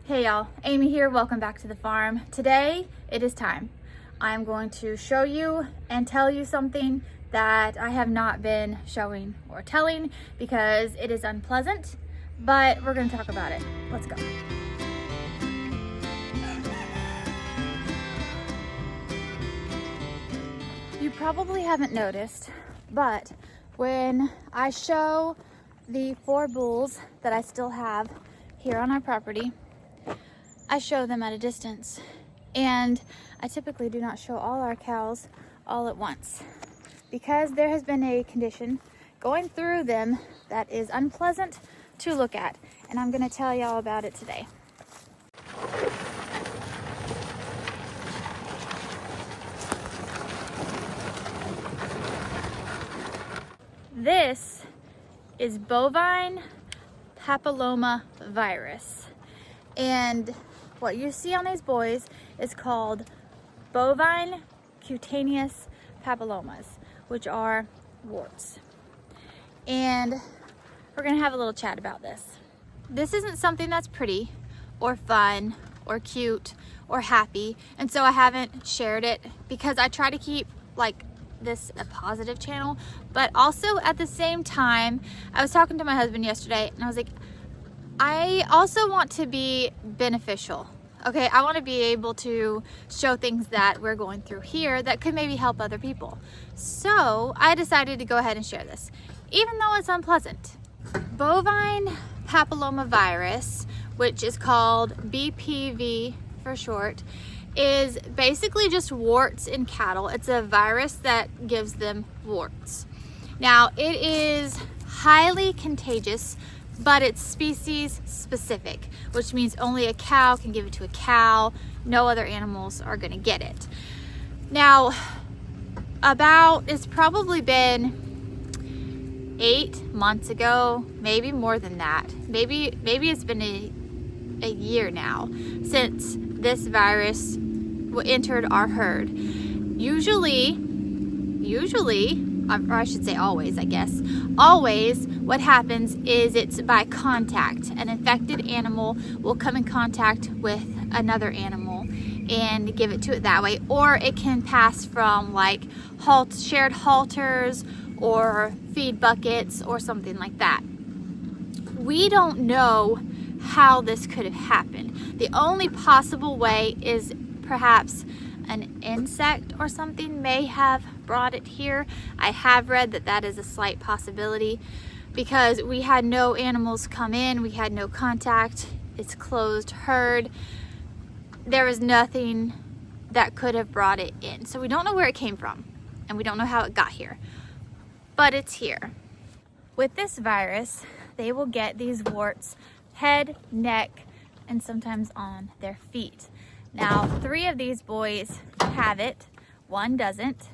Hey y'all, Amy here, welcome back to the farm. Today, it is time. I'm going to show you and tell you something that I have not been showing or telling because it is unpleasant, but we're gonna talk about it. Let's go. You probably haven't noticed, but when I show the 4 bulls that I still have here on our property, I show them at a distance, and I typically do not show all our cows all at once because there has been a condition going through them that is unpleasant to look at, and I'm going to tell y'all about it today. This is Bovine Papillomavirus, and what you see on these boys is called bovine cutaneous papillomas, which are warts. And we're gonna have a little chat about this. This isn't something that's pretty or fun or cute or happy, and so I haven't shared it because I try to keep like this a positive channel, but also at the same time, I was talking to my husband yesterday and I was like, I also want to be beneficial. Okay, I want to be able to show things that we're going through here that could maybe help other people. So I decided to go ahead and share this, even though it's unpleasant. Bovine papillomavirus, which is called BPV for short, is basically just warts in cattle. It's a virus that gives them warts. Now, it is highly contagious, but it's species specific, which means only a cow can give it to a cow. No other animals are gonna get it. Now, it's probably been 8 months ago, maybe more than that. Maybe it's been a year now since this virus entered our herd. Usually, or I should say always, I guess. Always, what happens is it's by contact. An infected animal will come in contact with another animal and give it to it that way. Or it can pass from like shared halters or feed buckets or something like that. We don't know how this could have happened. The only possible way is perhaps an insect or something may have brought it here. I have read that that is a slight possibility because we had no animals come in, we had no contact, it's closed herd. There was nothing that could have brought it in. So we don't know where it came from and we don't know how it got here, but it's here. With this virus, they will get these warts head, neck, and sometimes on their feet. Now, 3 of these boys have it, 1 doesn't.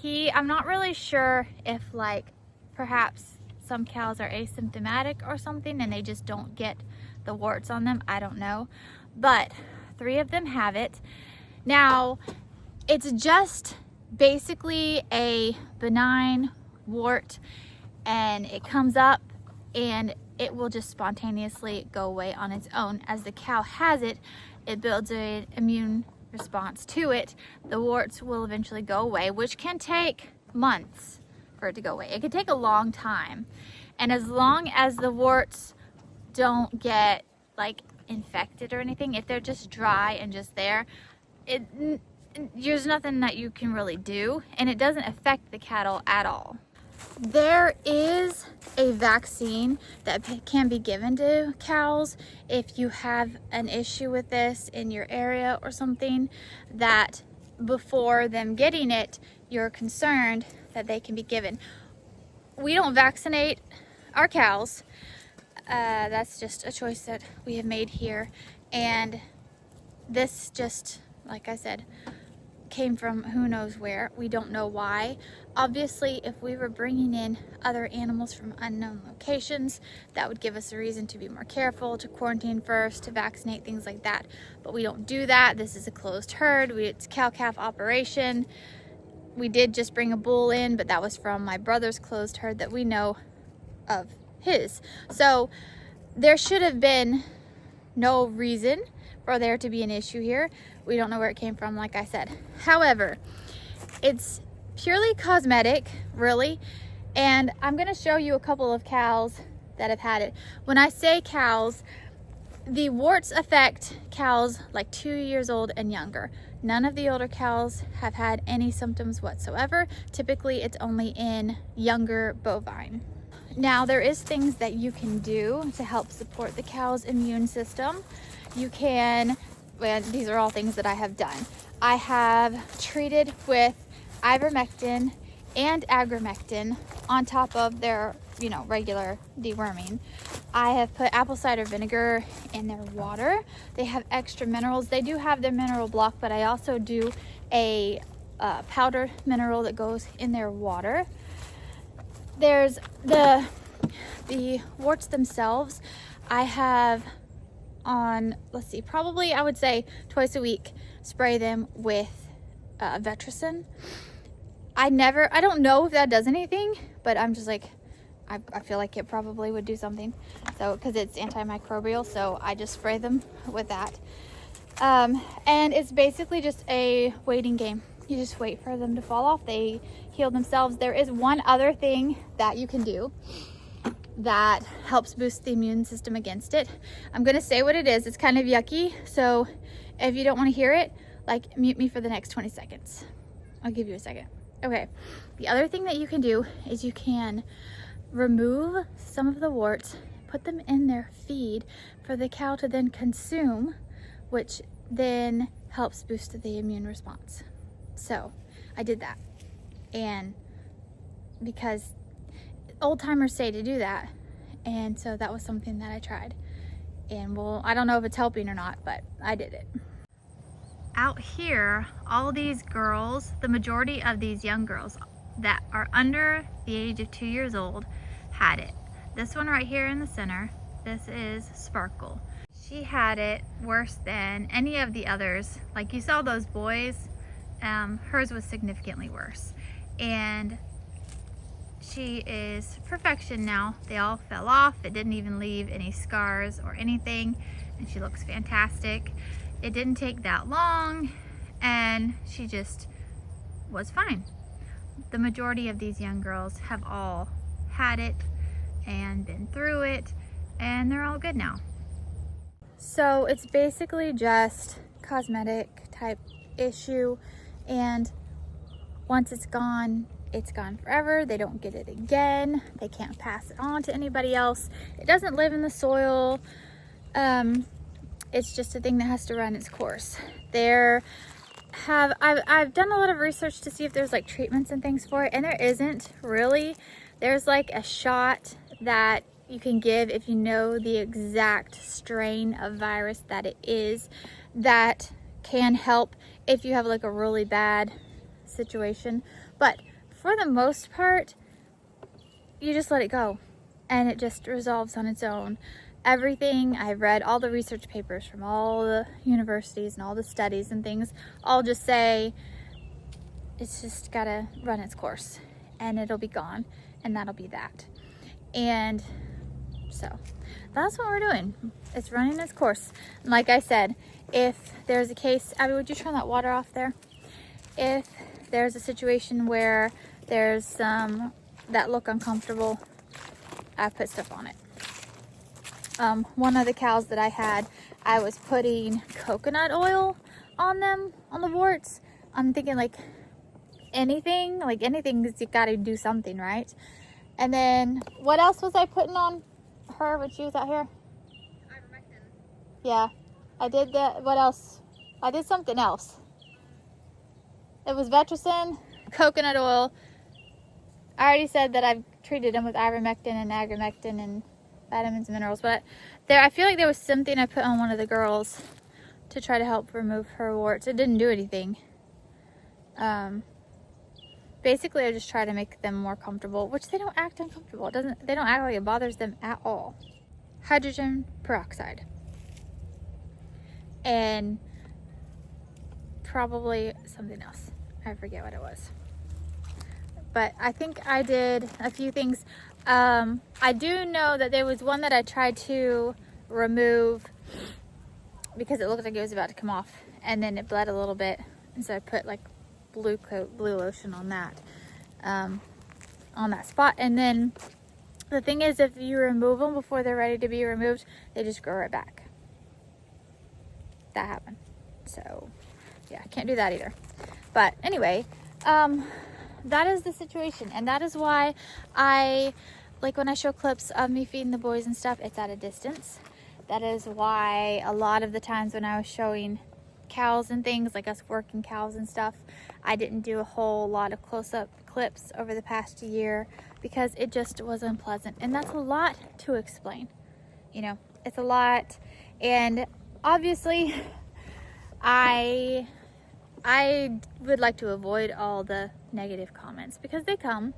I'm not really sure if like perhaps some cows are asymptomatic or something and they just don't get the warts on them. I don't know, but 3 of them have it. Now, it's just basically a benign wart and it comes up and it will just spontaneously go away on its own. As the cow has it, it builds an immune response to it. The warts will eventually go away, which can take months for it to go away. It can take a long time. And as long as the warts don't get like infected or anything, if they're just dry and just there, there's nothing that you can really do, and it doesn't affect the cattle at all. There is a vaccine that can be given to cows if you have an issue with this in your area or something, that before them getting it, you're concerned that they can be given. We don't vaccinate our cows. That's just a choice that we have made here. And this just, like I said, came from who knows where. We don't know why. Obviously, if we were bringing in other animals from unknown locations, that would give us a reason to be more careful, to quarantine first, to vaccinate, things like that. But we don't do that. This is a closed herd. It's cow-calf operation. We did just bring a bull in, but that was from my brother's closed herd that we know of his. So there should have been no reason for there to be an issue here. We don't know where it came from, like I said. However, it's purely cosmetic, really. And I'm gonna show you a couple of cows that have had it. When I say cows, the warts affect cows like 2 years old and younger. None of the older cows have had any symptoms whatsoever. Typically, it's only in younger bovine. Now, there is things that you can do to help support the cow's immune system. You can, well, these are all things that I have done. I have treated with ivermectin and agromectin on top of their, regular deworming. I have put apple cider vinegar in their water. They have extra minerals. They do have their mineral block, but I also do a powdered mineral that goes in their water. There's the warts themselves. I have probably I would say twice a week, spray them with Vetricin. I don't know if that does anything, but I'm just like, I feel like it probably would do something. So, because it's antimicrobial, so I just spray them with that. And it's basically just a waiting game. You just wait for them to fall off. They heal themselves. There is one other thing that you can do that helps boost the immune system against it. I'm gonna say what it is. It's kind of yucky, so if you don't want to hear it, like, mute me for the next 20 seconds. I'll give you a second. Okay, the other thing that you can do is you can remove some of the warts, put them in their feed for the cow to then consume, which then helps boost the immune response. So I did that, and because old timers say to do that, and so that was something that I tried, and well, I don't know if it's helping or not, but I did it. Out here, all these girls, the majority of these young girls that are under the age of 2 years old had it. This one right here in the center, this is Sparkle. She had it worse than any of the others. Like you saw those boys, hers was significantly worse. And she is perfection now. They all fell off. It didn't even leave any scars or anything. And she looks fantastic. It didn't take that long, and she just was fine. The majority of these young girls have all had it and been through it, and they're all good now. So it's basically just cosmetic type issue, and once it's gone forever. They don't get it again. They can't pass it on to anybody else. It doesn't live in the soil. It's just a thing that has to run its course. I've done a lot of research to see if there's like treatments and things for it, and there isn't really. There's like a shot that you can give if you know the exact strain of virus that it is, that can help if you have like a really bad situation. But for the most part, you just let it go and it just resolves on its own. Everything I've read, all the research papers from all the universities and all the studies and things, all just say it's just gotta run its course and it'll be gone, and that'll be that. And so that's what we're doing. It's running its course. And like I said, if there's a case, Abby, would you turn that water off there? If there's a situation where there's some that look uncomfortable, I put stuff on it. One of the cows that I had, I was putting coconut oil on them, on the warts. I'm thinking like anything's you gotta do something, right? And then what else was I putting on her when she was out here? Ivermectin. Yeah, I did that. What else? I did something else. It was Vetricin, coconut oil. I already said that I've treated them with ivermectin and agromectin and vitamins and minerals, but I feel like there was something I put on one of the girls to try to help remove her warts. It didn't do anything. Basically, I just try to make them more comfortable, which they don't act uncomfortable. They don't act like it bothers them at all. Hydrogen peroxide. And probably something else. I forget what it was. But I think I did a few things. I do know that there was one that I tried to remove because it looked like it was about to come off, and then it bled a little bit, and so I put like blue lotion on that spot. And then the thing is, if you remove them before they're ready to be removed, they just grow right back. That happened. So yeah, can't do that either. But anyway, that is the situation, and that is why I like when I show clips of me feeding the boys and stuff, it's at a distance. That is why a lot of the times when I was showing cows and things, like us working cows and stuff, I didn't do a whole lot of close-up clips over the past year, because it just was unpleasant. And that's a lot to explain. You know, it's a lot. And obviously, I would like to avoid all the negative comments, because they come.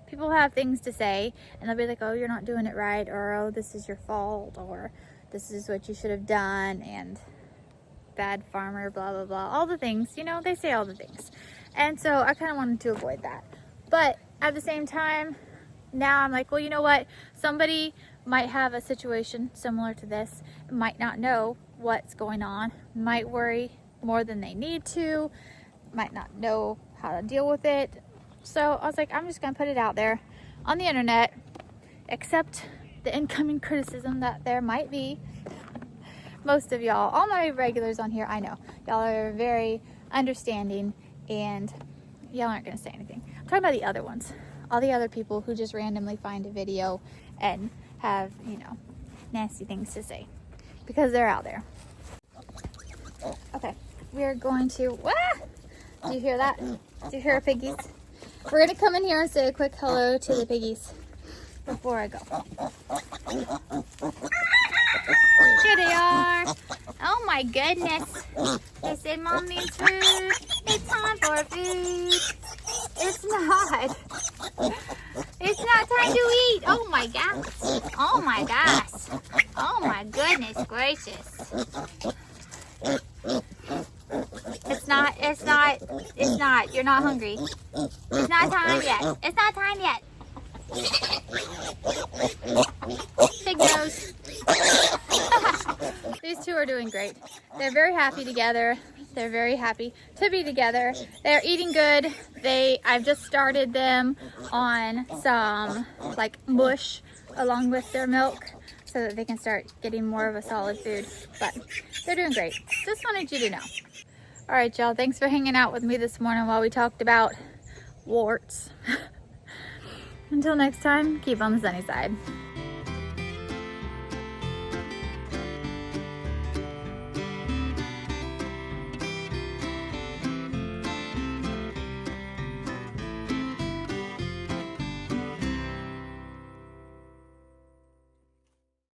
People have things to say, and they'll be like, oh, you're not doing it right, or oh, this is your fault, or this is what you should have done, and bad farmer, blah, blah, blah. All the things, you know, they say all the things. And so I kind of wanted to avoid that. But at the same time, now I'm like, well, you know what? Somebody might have a situation similar to this, might not know what's going on, might worry more than they need to, might not know how to deal with it. So I was like, I'm just gonna put it out there on the internet, accept the incoming criticism that there might be. Most of y'all, all my regulars on here, I know y'all are very understanding, and y'all aren't gonna say anything. I'm talking about the other ones, all the other people who just randomly find a video and have, you know, nasty things to say, because they're out there. Okay, we're going to, do you hear that? Do you hear our piggies? We're gonna come in here and say a quick hello to the piggies before I go. Here they are. Oh my goodness. They say Mom needs food. It's time for food. It's not. It's not time to eat. Oh my gosh. Oh my gosh. Oh my goodness gracious. It's not. You're not hungry. It's not time yet. It's not time yet. Pig nose. These two are doing great. They're very happy together. They're very happy to be together. They're eating good. I've just started them on some like mush along with their milk, so that they can start getting more of a solid food. But they're doing great. Just wanted you to know. All right, y'all. Thanks for hanging out with me this morning while we talked about warts. Until next time, keep on the sunny side.